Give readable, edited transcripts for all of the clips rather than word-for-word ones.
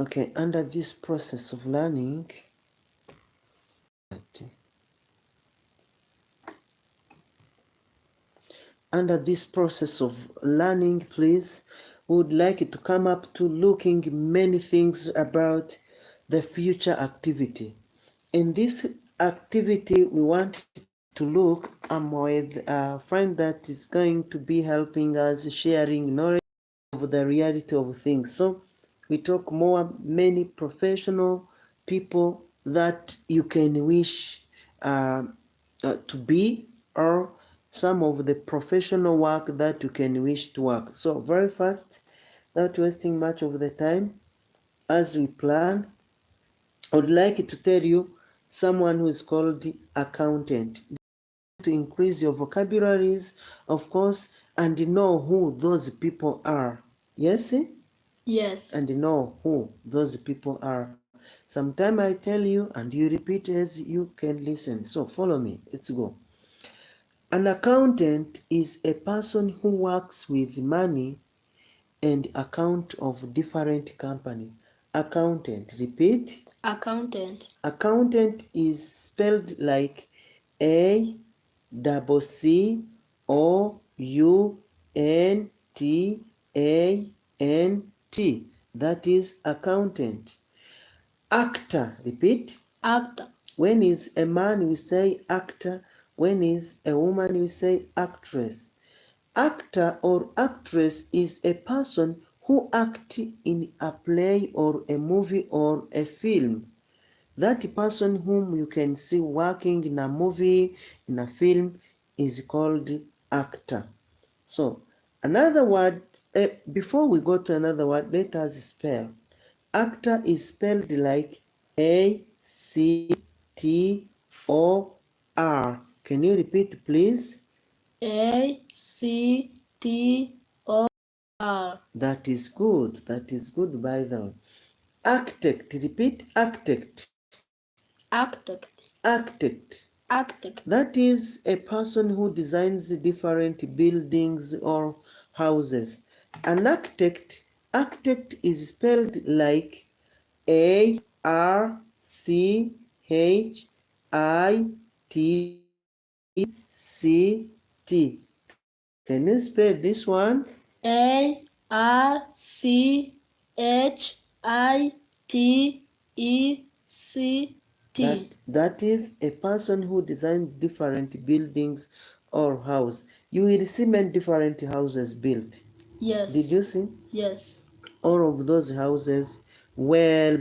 Okay, under this process of learning, please, we would like to come up to looking many things about the future activity. In this activity, we want to look with a friend that is going to be helping us sharing knowledge of the reality of things. So we talk more many professional people that you can wish to be, or some of the professional work that you can wish to work. So very fast, without wasting much of the time, as we plan, I would like to tell you someone who is called accountant. To increase your vocabularies, of course, and know who those people are. Yes? Yes. And know who those people are. Sometime I tell you and you repeat as you can listen. So follow me. Let's go. An accountant is a person who works with money and account of different company. Accountant. Repeat. Accountant. Accountant is spelled like A double C O U N T A N T. That is accountant. Actor. Repeat. Actor. When is a man, we say actor. When is a woman, we say actress. Actor or actress is a person who acts in a play or a movie or a film. That person whom you can see working in a movie, in a film, is called actor. So, another word, before we go to another word, let us spell. Actor is spelled like A-C-T-O-R. Can you repeat, please? A-C-T-O-R. That is good. That is good, by the way. Architect. Repeat, architect. Architect. Architect. Architect. That is a person who designs different buildings or houses. An architect is spelled like A-R-C-H-I-T-C-T. Can you spell this one? A-R-C-H-I-T-E-C-T. That is a person who designs different buildings or house. You will see many different houses built. Yes. Did you see? Yes. All of those houses were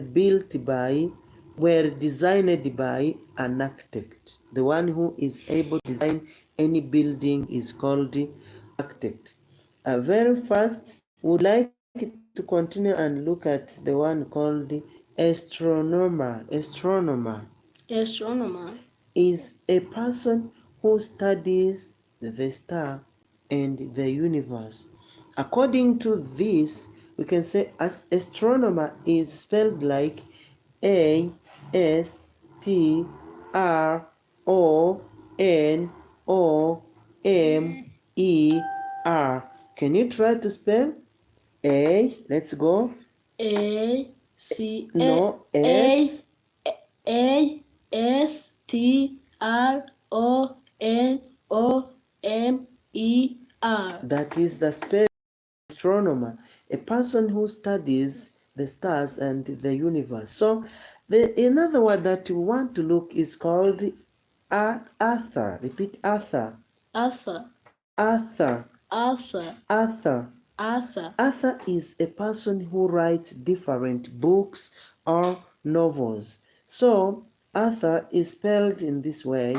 designed by an architect. The one who is able to design any building is called architect. Very fast, would like to continue and look at the one called astronomer. Astronomer is a person who studies the star and the universe. According to this, we can say as astronomer is spelled like Astronomer. Can you try to spell? Let's go. No, A-S-T-R-O-N-O-M-E-R. That is the spell. Astronomer, a person who studies the stars and the universe. So another word that we want to look is called author. Repeat, author. Arthur. Author. Arthur. Author. Arthur. Author is a person who writes different books or novels. So author is spelled in this way: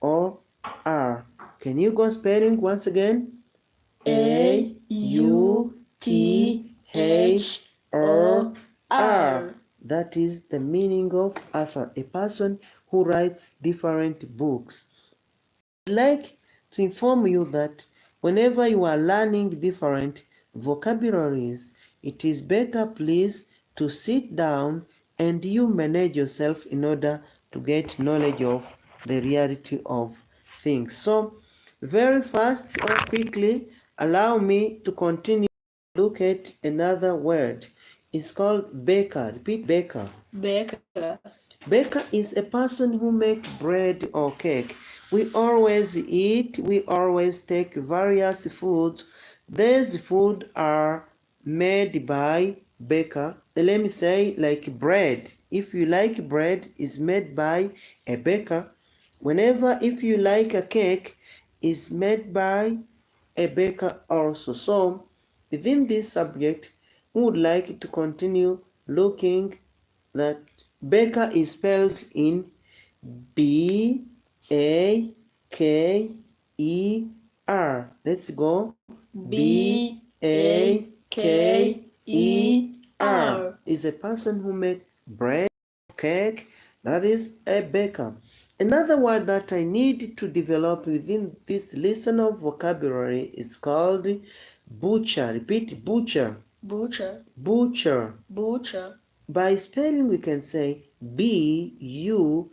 Author. Can you go spelling once again? Author. That is the meaning of author, a person who writes different books. I'd like to inform you that whenever you are learning different vocabularies, it is better, please, to sit down and you manage yourself in order to get knowledge of the reality of things. So, very fast or quickly, Allow me to continue. Look at another word. It's called baker. Repeat baker. Baker. Baker is a person who makes bread or cake. We always eat, we always take various foods. These foods are made by baker. Let me say like bread. If you like bread, it's made by a baker. Whenever if you like a cake, it's made by a baker also. So within this subject, we would like to continue looking that baker is spelled in B-A-K-E-R. Let's go. B-A-K-E-R is a person who makes bread, cake. That is a baker. Another word that I need to develop within this lesson of vocabulary is called butcher. Repeat butcher. Butcher. Butcher. Butcher. By spelling, we can say B-U-T-C-H-E-R.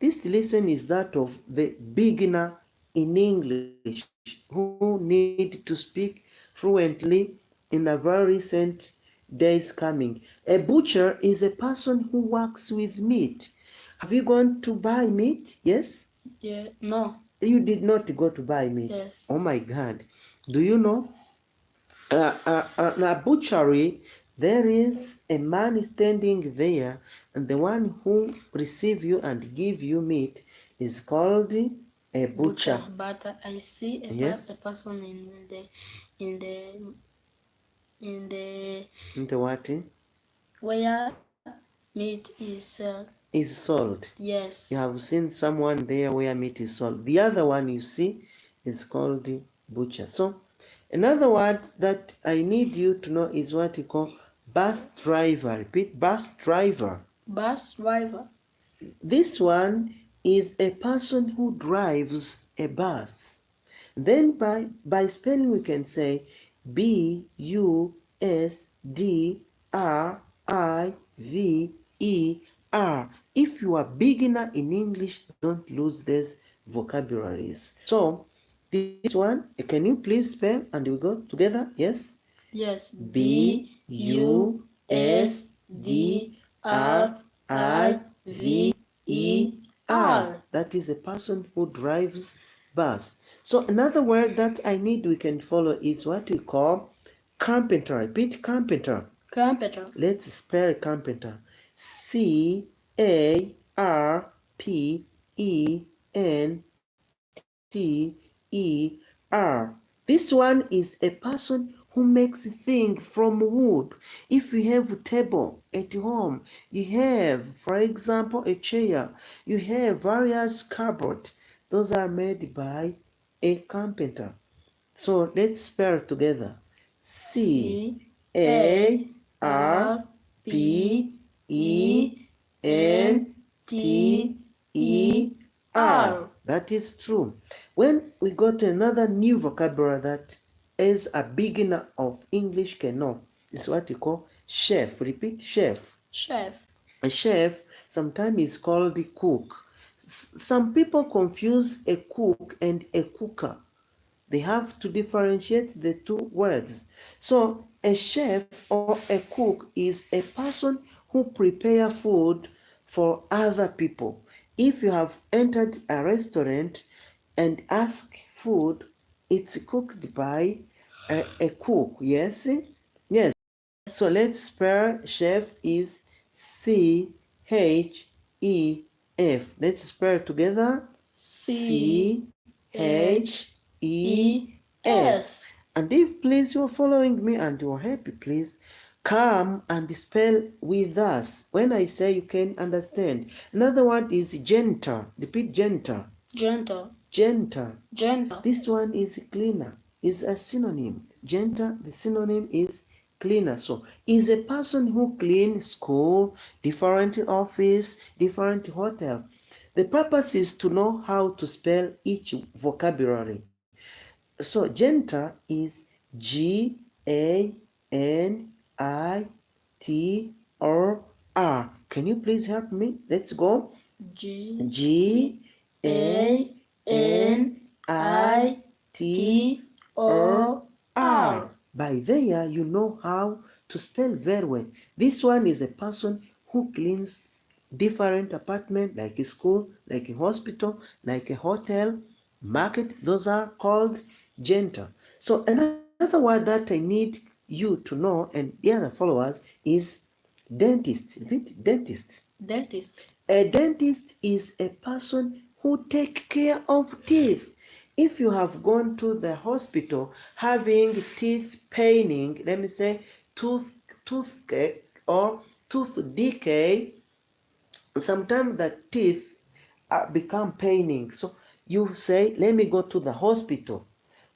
This lesson is that of the beginner in English who need to speak fluently in a very recent days coming. A butcher is a person who works with meat. Have you gone to buy meat? Yes? Yeah. No. You did not go to buy meat. Yes. Oh my God. Do you know? In a butchery, there is a man standing there, and the one who receive you and give you meat is called a butcher. But I see Yes. a person in the in the The what where meat is sold. yes. You have seen someone there where meat is sold. The other one you see is called butcher. So another word that I need you to know is what you call bus driver. Repeat, bus driver. Bus driver. This one is a person who drives a bus. Then by spelling we can say Busdriver. If you are beginner in English, don't lose these vocabularies. So this one, can you please spell and we go together? Yes? Yes. Busdriver. That is a person who drives bus. So another word that I need we can follow is what we call carpenter. Repeat carpenter. Carpenter. Let's spell carpenter. Carpenter. This one is a person who makes things from wood. If you have a table at home, you have, for example, a chair, you have various cupboards. Those are made by a carpenter. So let's spell together. Carpenter. That is true. When we got another new vocabulary that as a beginner of English can know, is what we call chef. Repeat, chef. Chef. A chef sometimes is called the cook. Some people confuse a cook and a cooker. They have to differentiate the two words. So a chef or a cook is a person who prepare food for other people. If you have entered a restaurant and ask food, it's cooked by a cook. Yes? Yes. So let's spell chef is C-H-E-F. Let's spell together. C-H-E-F. And if please you're following me and you're happy, please come and spell with us. When I say you can understand. Another word is gentle. Repeat gentle. Gentle. Gentle. Gentle. This one is cleaner. Is a synonym. Gentle, the synonym is cleaner. So is a person who clean school, different office, different hotel. The purpose is to know how to spell each vocabulary. So gentle is Ganiter. Can you please help me? Let's go. G-A-N-T-R. G-A-N-I-T-R. N-I-T-O-R. By there, you know how to spell very well. This one is a person who cleans different apartment, like a school, like a hospital, like a hotel, market. Those are called janitor. So another word that I need you to know and the other followers is dentist. Repeat, dentist. Dentist. A dentist is a person who takes care of teeth. If you have gone to the hospital having teeth paining, let me say toothache or tooth decay, sometimes the teeth become paining. So you say, let me go to the hospital.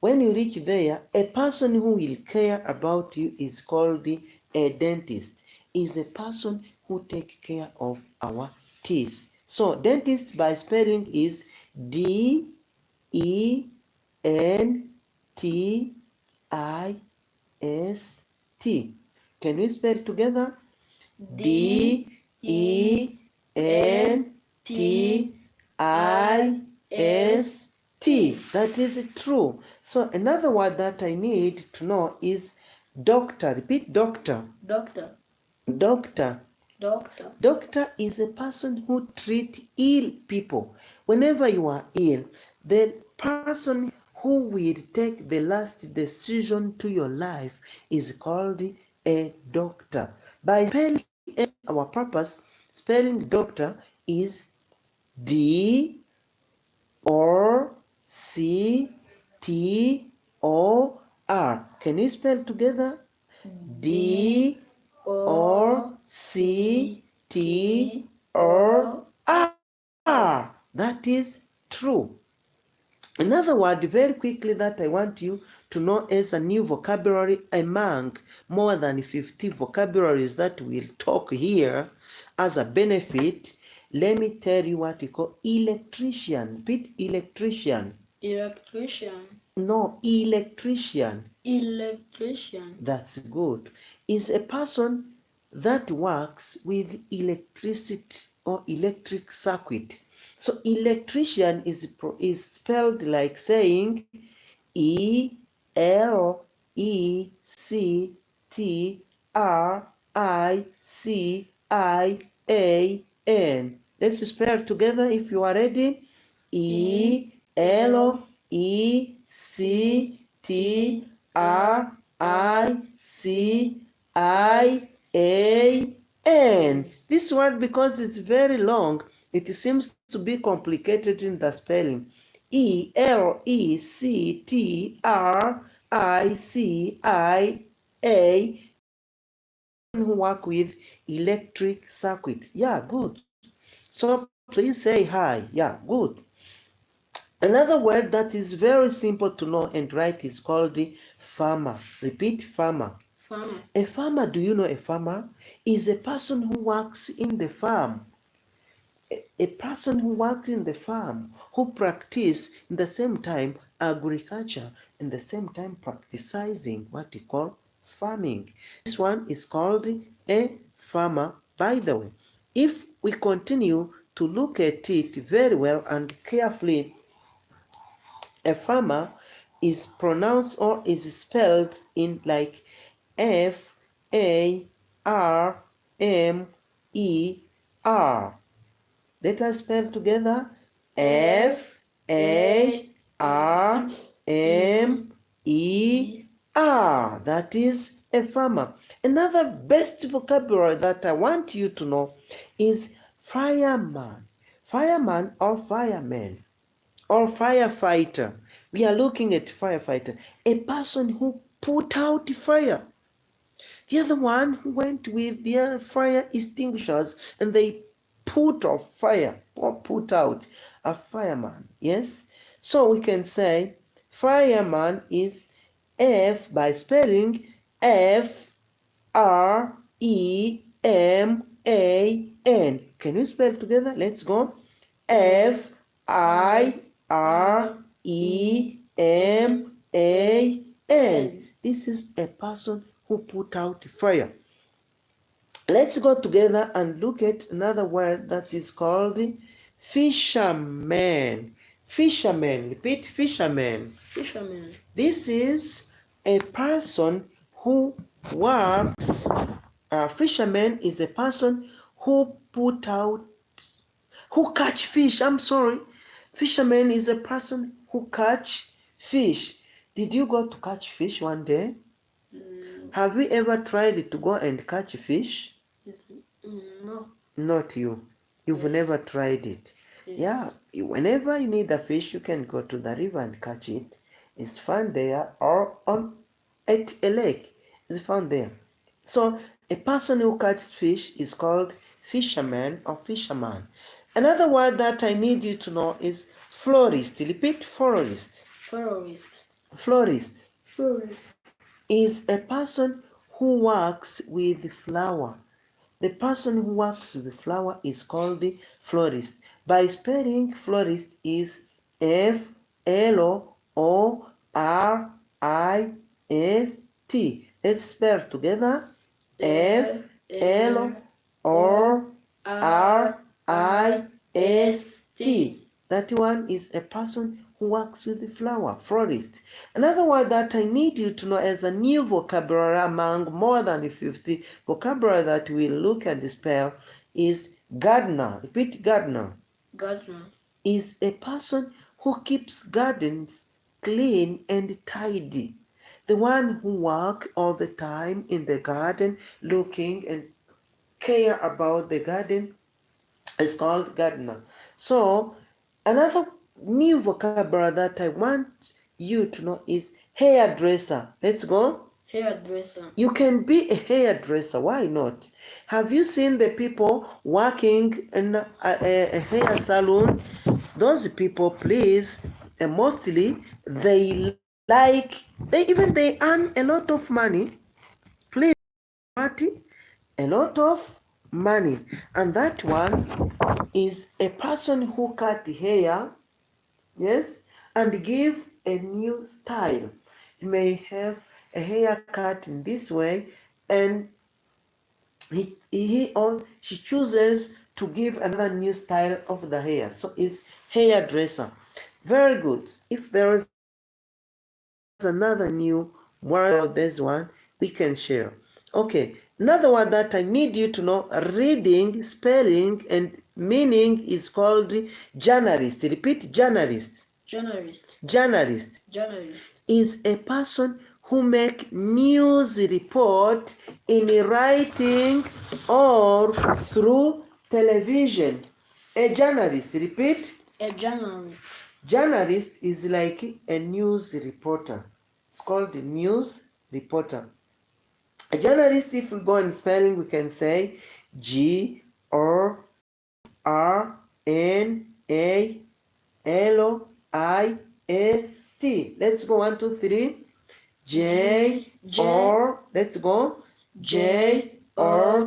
When you reach there, a person who will care about you is called a dentist. Is a person who takes care of our teeth. So dentist by spelling is Dentist. Can we spell together? Dentist. That is true. So another word that I need to know is doctor. Repeat, doctor. Doctor. Doctor. Doctor. Doctor is a person who treats ill people. Whenever you are ill, the person who will take the last decision to your life is called a doctor. By spelling our purpose, spelling doctor is Doctor. Can you spell together? Doctor. That is true. Another word very quickly that I want you to know as a new vocabulary among more than 50 vocabularies that we'll talk here as a benefit. Let me tell you what we call electrician. Repeat, electrician. Electrician. No, electrician. Electrician. That's good. Is a person that works with electricity or electric circuit. So electrician is spelled like saying Electrician. Let's spell together if you are ready. Electrician. This word, because it's very long, it seems to be complicated in the spelling. Electrician. Who work with electric circuit. Yeah, good. So please say hi. Yeah, good. Another word that is very simple to know and write is called the farmer. Repeat, farmer. Farmer. A farmer, do you know a farmer? Is a person who works in the farm. A person who works in the farm, who practice in the same time agriculture and the same time practicing what we call farming. This one is called a farmer, by the way. If we continue to look at it very well and carefully, a farmer is pronounced or is spelled in like Farmer. Let us spell together. Farmer. That is a farmer. Another best vocabulary that I want you to know is fireman. Fireman or fireman or firefighter. We are looking at firefighter. A person who put out fire. The other one who went with their fire extinguishers and they put off fire or put out a fireman. Yes? So we can say fireman is F by spelling Freeman. Can you spell together? Let's go. Fireman. This is a person who put out fire. Let's go together and look at another word that is called fisherman. Fisherman. Repeat, fisherman. Fisherman. This is a person who works. A fisherman is a person who catch fish. I'm sorry. Fisherman is a person who catch fish. Did you go to catch fish one day? Have you ever tried to go and catch fish? No. Not you. You've Yes. never tried it. Yes. Yeah, whenever you need a fish, you can go to the river and catch it. It's found there or at a lake. It's found there. So a person who catches fish is called fisherman or fisherman. Another word that I need you to know is florist. Repeat, florist. Florist. Florist Florist. is a person who works with flower. The person who works with flower is called the florist. By spelling, florist is Florist. Let's spell together. Florist. That one is a person who works with the flower, florist. Another word that I need you to know as a new vocabulary among more than 50 vocabulary that we'll look and spell is gardener. Repeat, gardener. Gardener. Is a person who keeps gardens clean and tidy. The one who works all the time in the garden, looking and care about the garden is called gardener. So another new vocabulary that I want you to know is hairdresser. Let's go. Hairdresser. You can be a hairdresser. Why not? Have you seen the people working in a hair salon? Those people, please, mostly they earn a lot of money. Please, party, a lot of money, and that one is a person who cut hair, yes, and give a new style. You may have a haircut in this way, and he or she chooses to give another new style of the hair. So it's hairdresser. Very good. If there is another new word about this one, we can share. Okay, another word that I need you to know, reading, spelling, and meaning is called journalist. Repeat, journalist. Journalist. Journalist Journalist. is a person who make news report in writing or through television. A journalist, repeat. A journalist. Journalist is like a news reporter. It's called a news reporter. A journalist, if we go in spelling, we can say Journalist. Let's go 1, 2, 3. Let's go. Journalist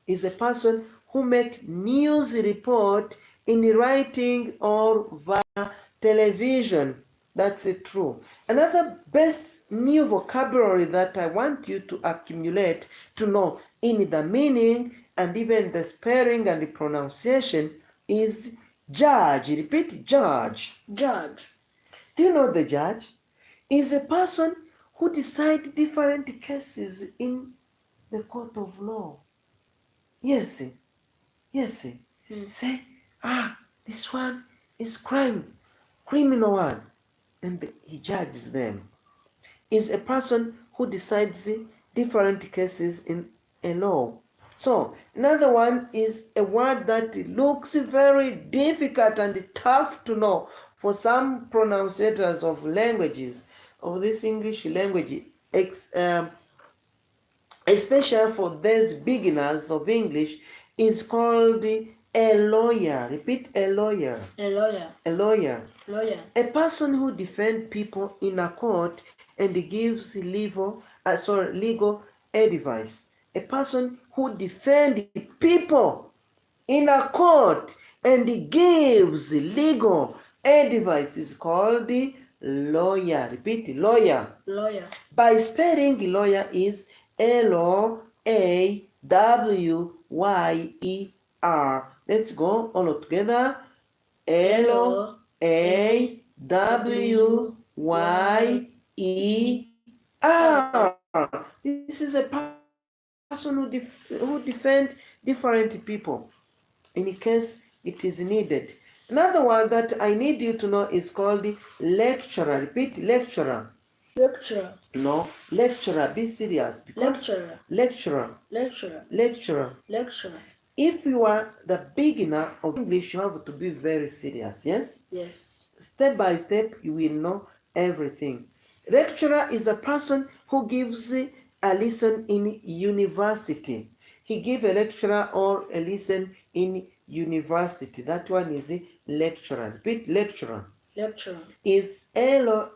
is a person who make news report in writing or via television. That's true. Another best new vocabulary that I want you to accumulate to know in the meaning and even the spelling and the pronunciation is judge. Repeat, judge. Judge. Do you know the judge? Is a person who decides different cases in the court of law. Yes. Say, this one is criminal one, and he judges them. Is a person who decides different cases in a law. So another one is a word that looks very difficult and tough to know for some pronunciators of languages, of this English language, especially for those beginners of English, is called a lawyer. Repeat, a lawyer. A lawyer. A lawyer. Lawyer. A person who defends people in a court and gives legal advice. A person who defends people in a court and gives legal advice is called lawyer. Repeat, lawyer. Lawyer. By spelling, lawyer is Lawyer. W-Y-E-R. Let's go all together. L-A-W-Y-E-R. This is a person who defend different people in case it is needed. Another one that I need you to know is called the lecturer. Repeat, lecturer. Lecturer. No, lecturer. Be serious because Lecturer. lecturer. Lecturer. Lecturer. Lecturer. If you are the beginner of English, you have to be very serious. Yes. Yes. Step by step, you will know everything. Lecturer is a person who gives a lesson in university. He give a lecturer or a lesson in university. That one is a lecturer. Repeat, lecturer. Lecturer. Is Lecturer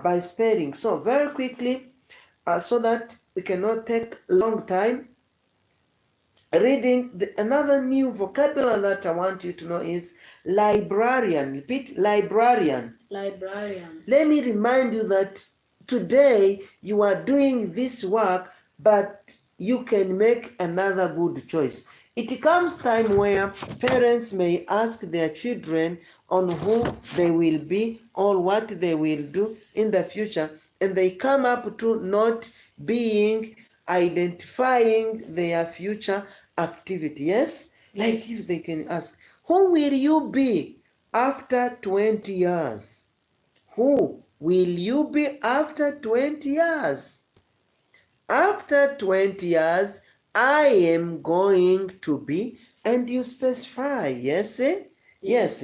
by spelling. So very quickly, so that we cannot take long time reading. Another new vocabulary that I want you to know is librarian. Repeat, librarian. Librarian. Let me remind you that today you are doing this work, but you can make another good choice. It comes time where parents may ask their children on who they will be or what they will do in the future, and they come up to not being identifying their future activity. Yes? Like if they can ask, who will you be after 20 years? Who will you be after 20 years? After 20 years, I am going to be, and you specify, yes? Yes.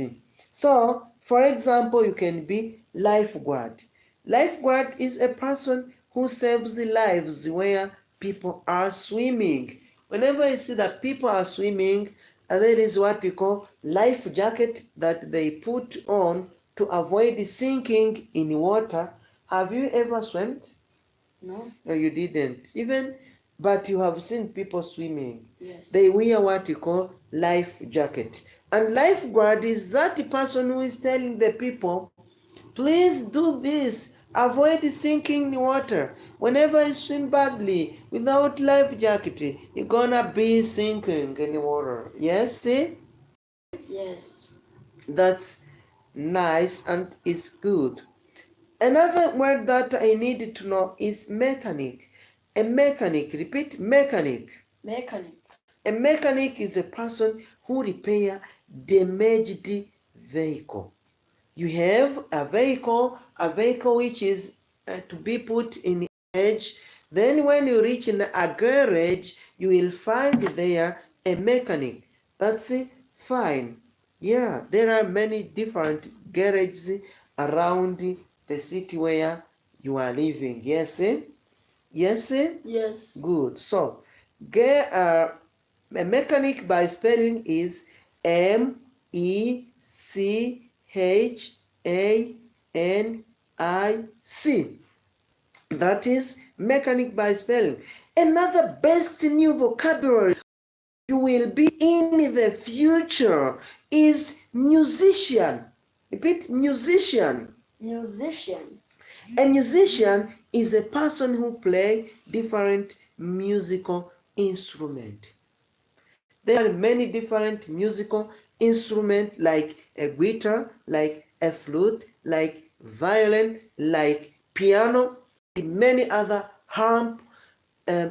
So, for example, you can be lifeguard. Lifeguard is a person who saves lives where people are swimming. Whenever you see that people are swimming, there is what we call life jacket that they put on to avoid sinking in water. Have you ever swum? No. No, you didn't. Even, but you have seen people swimming. Yes. They wear what you call life jacket. And lifeguard is that person who is telling the people, please do this. Avoid sinking in the water. Whenever you swim badly without life jacket, you're gonna be sinking in the water. Yes, see? Yes. That's nice and it's good. Another word that I need to know is mechanic. A mechanic, repeat, mechanic. Mechanic. A mechanic is a person who repair damaged vehicle. You have a vehicle which is to be put in garage. Then when you reach in a garage, you will find there a mechanic. That's fine. Yeah, there are many different garages around the city where you are living. Yes, yes, Yes. good. So, a mechanic by spelling is Mechanic. That is mechanic by spelling. Another best new vocabulary you will be in the future is musician. Repeat, musician. Musician. A musician is a person who plays different musical instruments. There are many different musical instruments like a guitar, like a flute, like violin, like piano, many other harp, uh,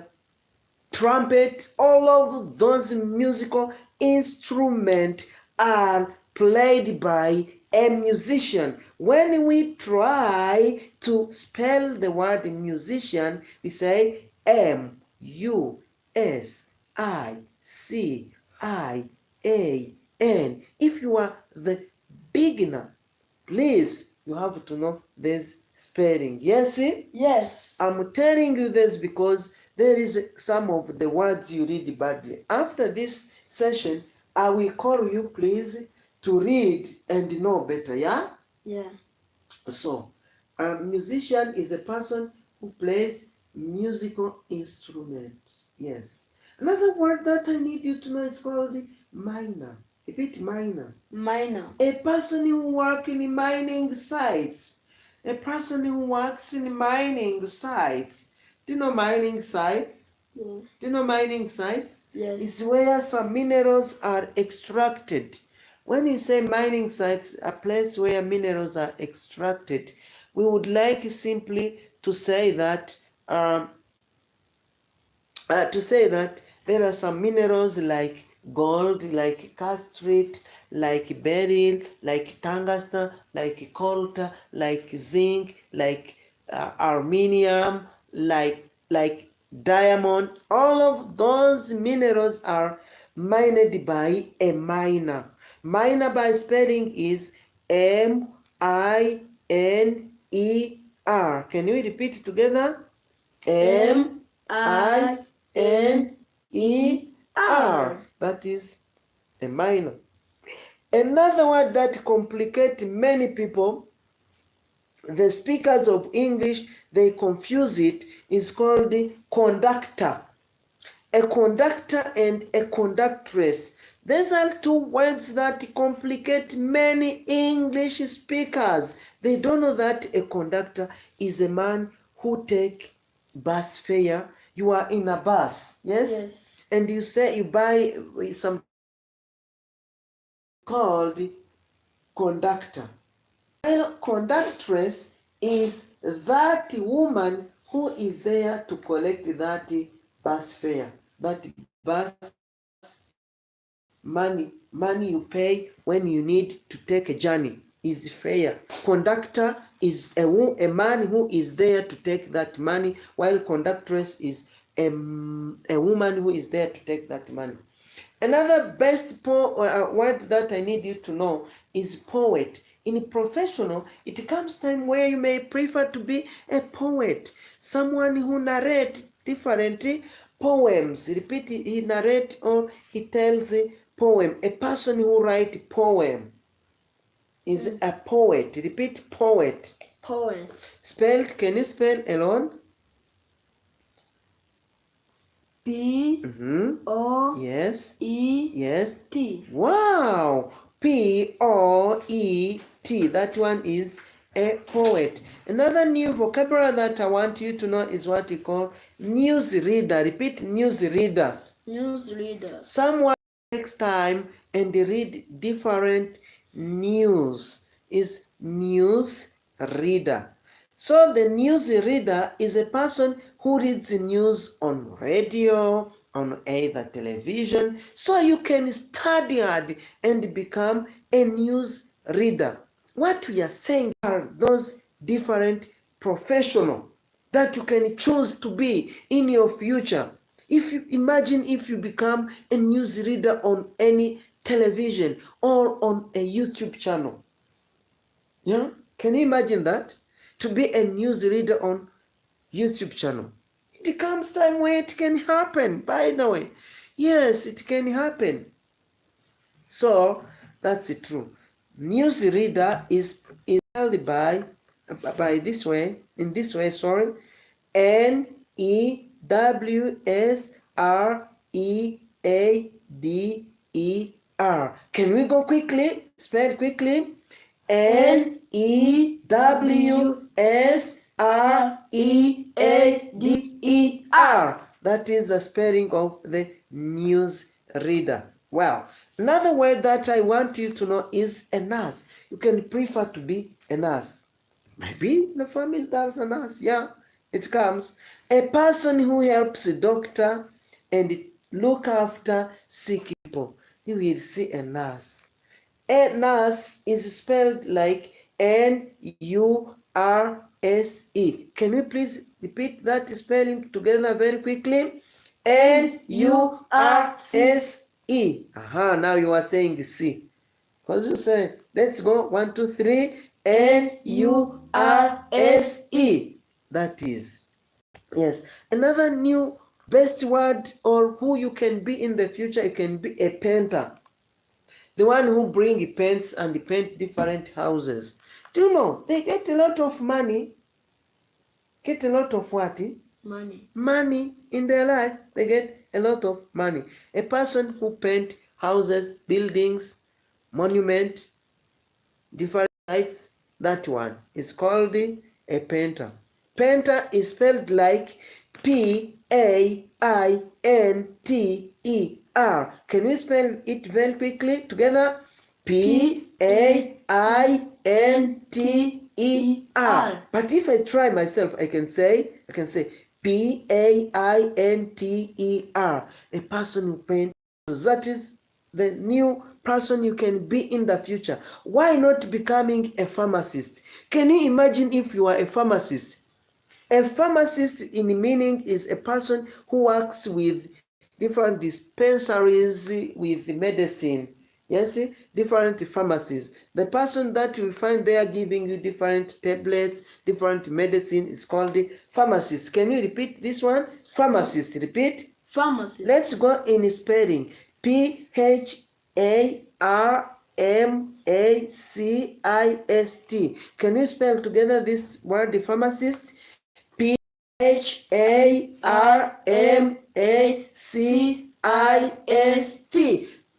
trumpet. All of those musical instruments are played by a musician. When we try to spell the word musician, we say Musiician. If you are the beginner, please, you have to know this spelling. Yes? Yes. I'm telling you this because there is some of the words you read badly. After this session, I will call you, please, to read and know better. Yeah? Yeah. So, a musician is a person who plays musical instruments. Yes. Another word that I need you to know is called miner. Repeat, miner. Minor. A person who works in mining sites. A person who works in mining sites. Do you know mining sites? Yeah. Do you know mining sites? Yes. It's where some minerals are extracted. When you say mining sites, a place where minerals are extracted, we would like simply to say that there are some minerals like gold, like castrate, like beryl, like tungsten, like colta, like zinc, like aluminium, like diamond. All of those minerals are mined by a miner. Miner by spelling is Miner. Can we repeat it together? Miner. That is a miner. Another word that complicates many people, the speakers of English, they confuse it, is called the conductor. A conductor and a conductress. These are two words that complicate many English speakers. They don't know that a conductor is a man who takes bus fare. You are in a bus, yes? Yes. And you say you buy some called conductor. While conductress is that woman who is there to collect that bus fare, that bus money you pay when you need to take a journey is fare. Conductor is a man who is there to take that money, while conductress is a woman who is there to take that money. Another best word that I need you to know is poet. In professional, it comes time where you may prefer to be a poet, someone who narrates different poems. Repeat, he narrates or he tells a poem. A person who writes poem is a poet. Repeat, poet. Poet. Spelled, can you spell alone? Yes. Yes. P-O-E-T. Wow. P-O-E-T. That one is a poet. Another new vocabulary that I want you to know is what you call newsreader. Repeat, newsreader. Newsreader. Someone takes time and read different news is news reader. So the news reader is a person who reads news on radio, on either television, so you can study hard and become a news reader. What we are saying are those different professionals that you can choose to be in your future. If you imagine if you become a news reader on any television or on a YouTube channel. Yeah? Can you imagine that? To be a news reader on YouTube channel. It comes time where it can happen, by the way. Yes, it can happen. So that's it true. News reader is spelled by this way, in this way, sorry. Newsreader. Can we go quickly? Spell quickly. Newsreader. That is the spelling of the news reader. Well, another word that I want you to know is a nurse. You can prefer to be a nurse. Maybe the family there's a nurse. Yeah, it comes. A person who helps a doctor and look after sick people. You will see a nurse. A nurse is spelled like Nurse. Can we please repeat that spelling together very quickly? Nurse. Now you are saying C. Because you say, let's go. 1, 2, 3. Nurse. That is. Yes. Another new best word or who you can be in the future, you can be a painter. The one who bring paints and paint different houses. Do you know, they get a lot of money. Get a lot of what? Money. Money in their life. They get a lot of money. A person who paint houses, buildings, monument, different sites, that one is called a painter. Painter is spelled like Painter. Can we spell it very quickly together? Painter. But if I try myself, I can say Painter. A person who paints. That is the new person you can be in the future. Why not becoming a pharmacist? Can you imagine if you are a pharmacist? A pharmacist in meaning is a person who works with different dispensaries with medicine. Yes, different pharmacies. The person that you find there giving you different tablets, different medicine is called the pharmacist. Can you repeat this one? Pharmacist. Repeat. Pharmacist. Let's go in spelling. Pharmacist. Can you spell together this word, the pharmacist? Pharmacist.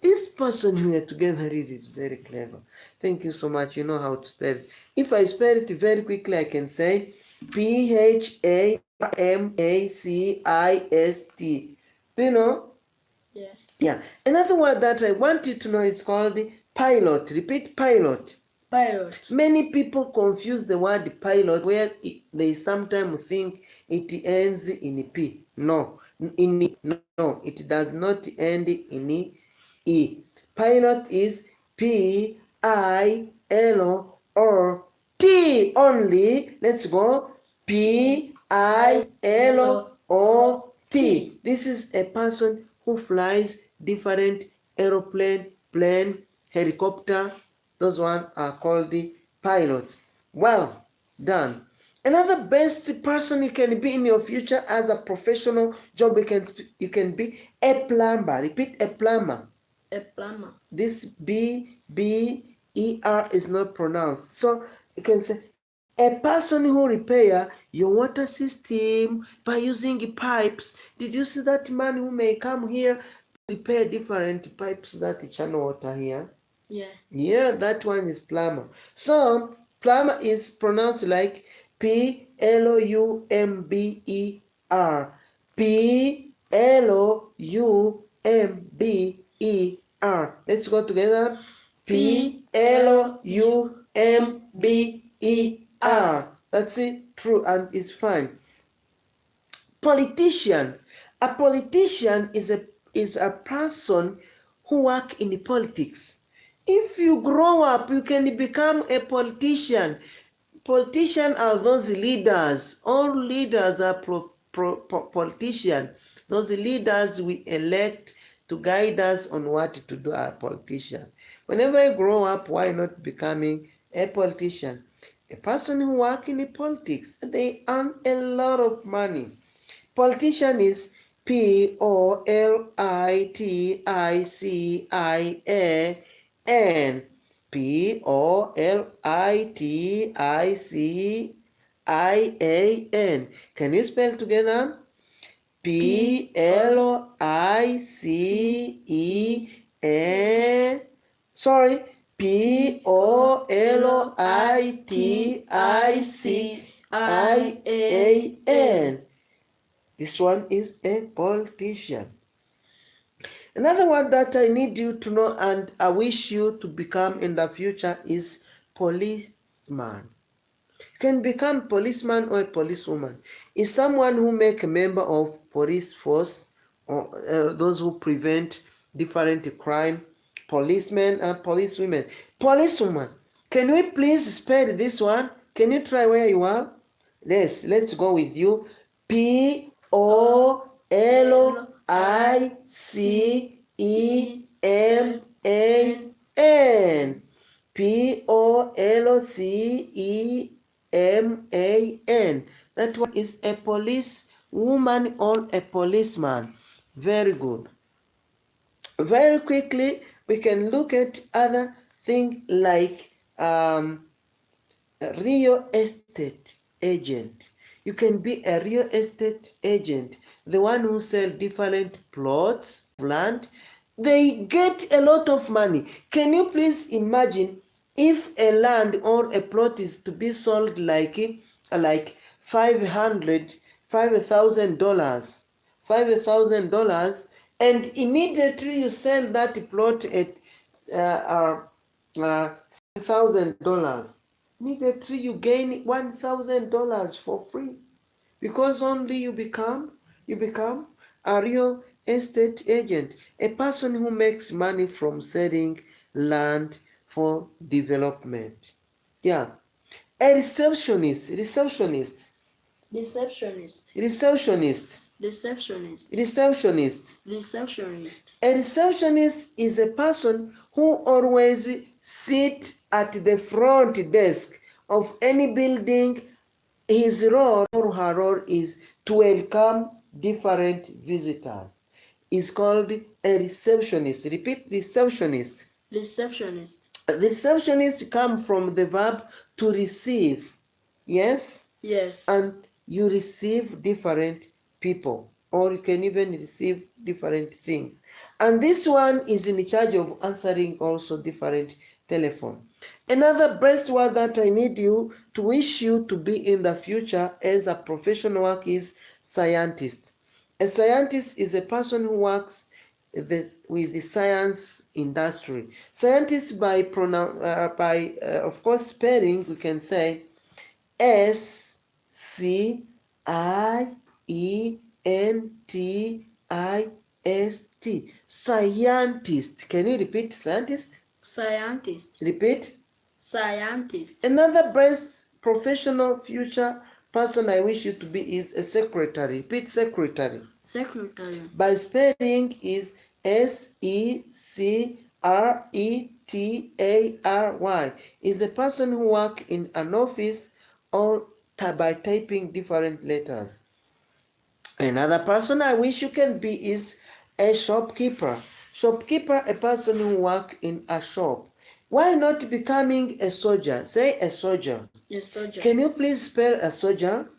This person here together is very clever. Thank you so much. You know how to spell it. If I spell it very quickly, I can say Pharmacist. Do you know? Yeah. Yeah. Another word that I want you to know is called pilot. Repeat, pilot. Pilot. Many people confuse the word pilot where they sometimes think it ends in P. No, it does not end in E. Pilot is Pilot only. Let's go. Pilot. This is a person who flies different aeroplane, plane, helicopter. Those ones are called the pilots. Well done. Another best person you can be in your future as a professional job, you can be a plumber. Repeat, a plumber. A plumber. This B-E-R is not pronounced. So you can say a person who repair your water system by using pipes. Did you see that man who may come here to repair different pipes that channel water here? Yeah, that one is plumber. So plumber is pronounced like Plumber. Plumber. Let's go together. Plumber. That's it. True, and it's fine. Politician. A politician is a person who work in politics. If you grow up, you can become a politician. Politicians are those leaders. All leaders are politicians. Those leaders we elect to guide us on what to do as politicians. Whenever you grow up, why not becoming a politician? A person who works in politics, they earn a lot of money. Politician is Politician. Politician. Can you spell together? Plice. Sorry. Politician. This one is a politician. Another one that I need you to know and I wish you to become in the future is policeman. You can become policeman or a policewoman. Is someone who make a member of police force or those who prevent different crime. Policemen and policewomen. Policewoman. Can we please spell this one? Can you try where you are? Let's go with you. Policeman. Policeman. That one is a police woman or a policeman. Very good. Very quickly, we can look at other things like real estate agent. You can be a real estate agent, the one who sells different plots of land. They get a lot of money. Can you please imagine If a land or a plot is to be sold like $5,000, and immediately you sell that plot at $6,000, immediately you gain $1,000 for free, because only you become a real estate agent, a person who makes money from selling land for development. Yeah. A receptionist, Receptionist. receptionist, Receptionist. receptionist. Receptionist. A receptionist is a person who always sits at the front desk of any building. His role or her role is to welcome different visitors. Is called a receptionist. Repeat, receptionist. Receptionist. Receptionist come from the verb to receive. Yes? Yes. And you receive different people, or you can even receive different things. And this one is in charge of answering also different telephone. Another best word that I need you to wish you to be in the future as a professional work is scientist. A scientist is a person who works with the science industry. Scientist of course spelling, we can say Scientist. Scientist. Can you repeat scientist? Scientist. Repeat. Scientist. Another best professional future person I wish you to be is a secretary. Repeat, secretary. Secretary. By spelling is Secretary. Is the person who works in an office or by typing different letters. Another person I wish you can be is a shopkeeper. Shopkeeper, a person who works in a shop. Why not becoming a soldier? Say a soldier. A soldier. Can you please spell a soldier?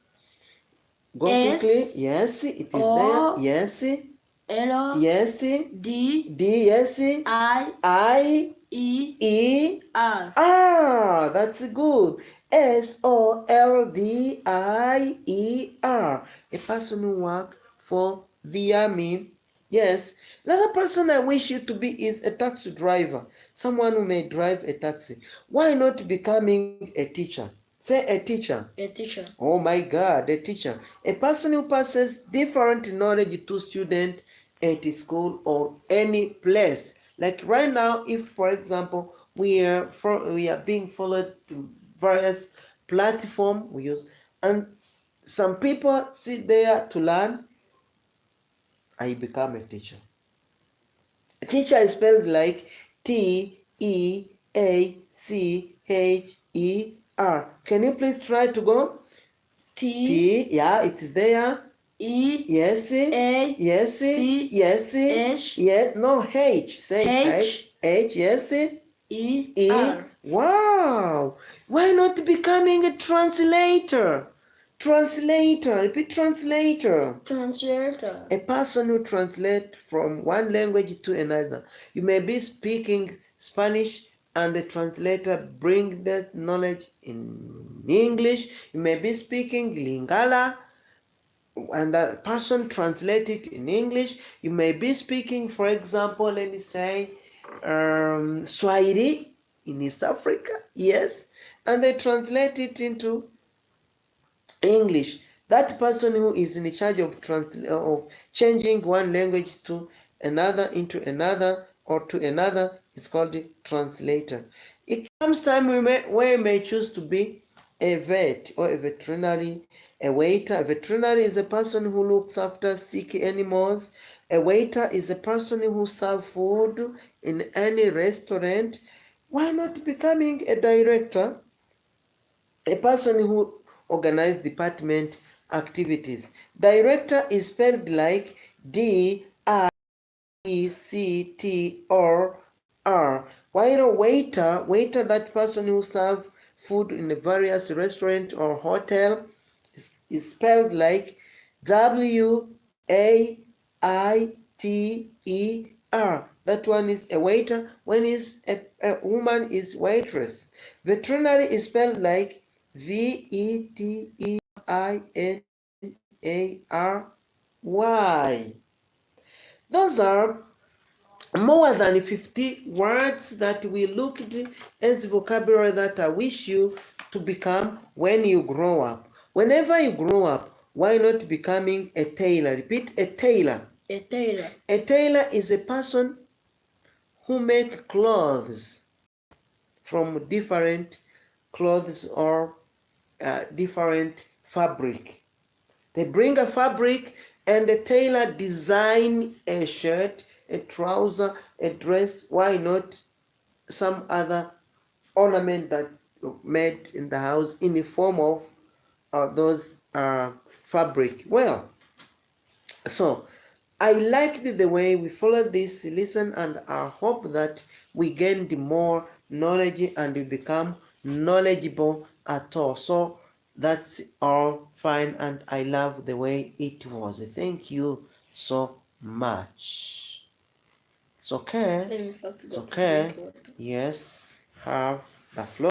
Go quickly. Yes, it is there. Yes. L. Yes. D. Yes. I. E. R. That's good. Soldier. A person who works for the army. Yes. Another person I wish you to be is a taxi driver. Someone who may drive a taxi. Why not becoming a teacher? Say a teacher. A teacher. Oh my God, a teacher. A person who passes different knowledge to students at school or any place. Like right now, if for example we are being followed to various platforms we use, and some people sit there to learn, I become a teacher. A teacher is spelled like Teacher. Can you please try to go? Yeah, it is there. Yes. Yes. Yes. Yes. No, Say H. Yes. Wow. Why not becoming a translator? Repeat, translator. Translator. A person who translates from one language to another. You may be speaking Spanish and the translator brings that knowledge in English. You may be speaking Lingala and the person translates it in English. You may be speaking, for example, let me say, Swahili in East Africa, yes, and they translate it into English. That person who is in charge of changing one language to another, into another, or to another is called the translator. It comes time where you may choose to be a vet or a veterinary, a waiter. A veterinary is a person who looks after sick animals. A waiter is a person who serves food in any restaurant. Why not becoming a director? A person who organizes department activities. Director is spelled like Director. While waiter, that person who serves food in a various restaurant or hotel is spelled like Waiter. R. That one is a waiter. When is a woman is waitress. Veterinary is spelled like VETERINARY. Those are more than 50 words that we looked as vocabulary that I wish you to become when you grow up. Whenever you grow up, why not becoming a tailor? Repeat, a tailor. A tailor. A tailor is a person who make clothes from different clothes or different fabric. They bring a fabric and the tailor design a shirt, a trouser, a dress, why not some other ornament that made in the house in the form of those fabric. Well, so I liked the way we followed this lesson, and I hope that we gained more knowledge and we become knowledgeable at all. So that's all fine, and I love the way it was. Thank you so much. It's okay. Let me first It's go to okay. drink water. Yes, have the floor.